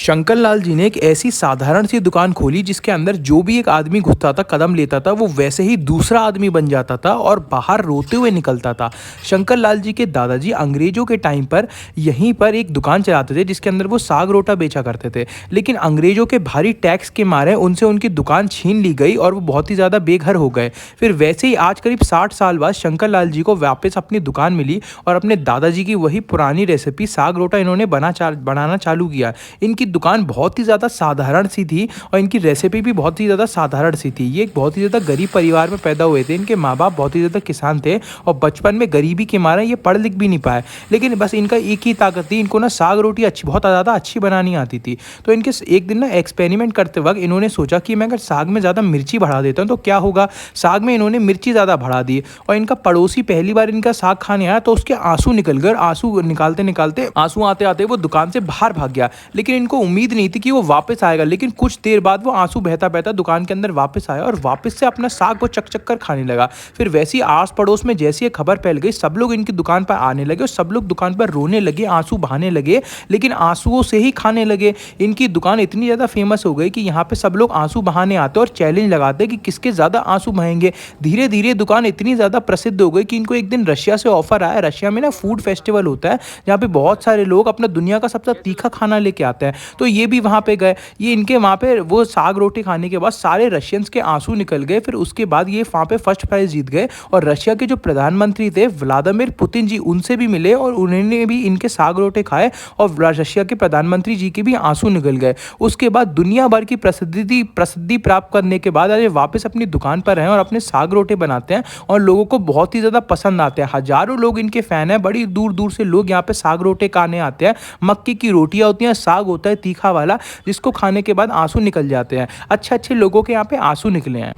शंकर लाल जी ने एक ऐसी साधारण सी दुकान खोली जिसके अंदर जो भी एक आदमी घुसता था, कदम लेता था, वो वैसे ही दूसरा आदमी बन जाता था और बाहर रोते हुए निकलता था। शंकर लाल जी के दादाजी अंग्रेजों के टाइम पर यहीं पर एक दुकान चलाते थे जिसके अंदर वो साग रोटा बेचा करते थे। लेकिन अंग्रेजों के भारी टैक्स के मारे उनसे उनकी दुकान छीन ली गई और वो बहुत ही ज़्यादा बेघर हो गए। फिर वैसे ही आज करीब 60 साल बाद शंकर लाल जी को वापस अपनी दुकान मिली और अपने दादाजी की वही पुरानी रेसिपी साग रोटा इन्होंने बनाना चालू किया। इनकी दुकान बहुत ही ज़्यादा साधारण सी थी और इनकी रेसिपी भी बहुत ही ज़्यादा साधारण सी थी। ये एक बहुत ही ज़्यादा गरीब परिवार में पैदा हुए थे। इनके माँ बाप बहुत ही ज़्यादा किसान थे और बचपन में गरीबी के मारे ये पढ़ लिख भी नहीं पाए। लेकिन बस इनका एक ही ताकत थी, इनको ना साग रोटी बहुत ज़्यादा अच्छी बनानी आती थी। तो इनके एक दिन ना एक्सपेरिमेंट करते वक्त इन्होंने सोचा कि मैं अगर साग में ज़्यादा मिर्ची बढ़ा देता हूँ तो क्या होगा। साग में इन्होंने मिर्ची ज़्यादा बढ़ा दी और इनका पड़ोसी पहली बार इनका साग खाने आया तो उसके आंसू निकल गए। आंसू निकालते निकालते आंसू आते आते वो दुकान से बाहर भाग गया। लेकिन इनको उम्मीद नहीं थी कि वो वापस आएगा। लेकिन कुछ देर बाद वो आंसू बहता बहता दुकान के अंदर वापस आया और वापस से अपना साग वो चक चक कर खाने लगा। फिर वैसी आस पड़ोस में जैसी ये खबर फैल गई, सब लोग इनकी दुकान पर आने लगे और सब लोग दुकान पर रोने लगे, आंसू बहाने लगे, लेकिन आंसुओं से ही खाने लगे। इनकी दुकान इतनी ज़्यादा फेमस हो गई कि यहाँ पे सब लोग आंसू बहाने आते और चैलेंज लगाते कि किसके ज़्यादा आंसू बहेंगे। धीरे धीरे दुकान इतनी ज़्यादा प्रसिद्ध हो गई कि इनको एक दिन रशिया से ऑफर आया। रशिया में ना फूड फेस्टिवल होता है जहाँ पे बहुत सारे लोग अपना दुनिया का सबसे तीखा खाना लेके आते हैं। तो ये भी वहाँ पे गए। ये इनके वहाँ पे वो साग रोटी खाने के बाद सारे रशियंस के आंसू निकल गए। फिर उसके बाद ये वहाँ पे फर्स्ट प्राइज जीत गए और रशिया के जो प्रधानमंत्री थे व्लादिमीर पुतिन जी, उनसे भी मिले और उन्होंने भी इनके साग रोटे खाए और रशिया के प्रधानमंत्री जी के भी आंसू निकल गए। उसके बाद दुनिया भर की प्रसिद्धि प्राप्त करने के बाद आज वापस अपनी दुकान पर हैं और अपने साग रोटे बनाते हैं और लोगों को बहुत ही ज़्यादा पसंद आते हैं। हजारों लोग इनके फ़ैन हैं। बड़ी दूर दूर से लोग यहाँ पे साग रोटे खाने आते हैं। मक्के की रोटियाँ होती हैं, साग होता है तीखा वाला, जिसको खाने के बाद आंसू निकल जाते हैं। अच्छे अच्छे लोगों के यहाँ पे आंसू निकले हैं।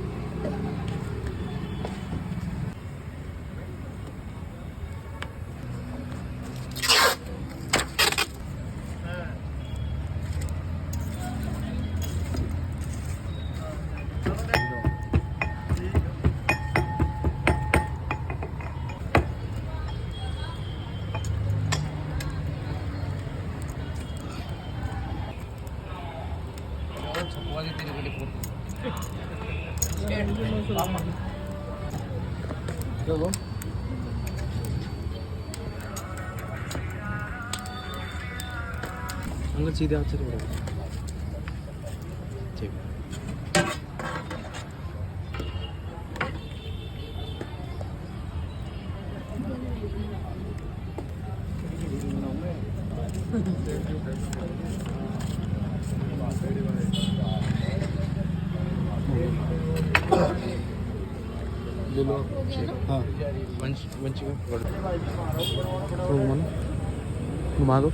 अंकल सीधे हाथ से छोड़ो। ठीक। हाँ वंश घुमा दो।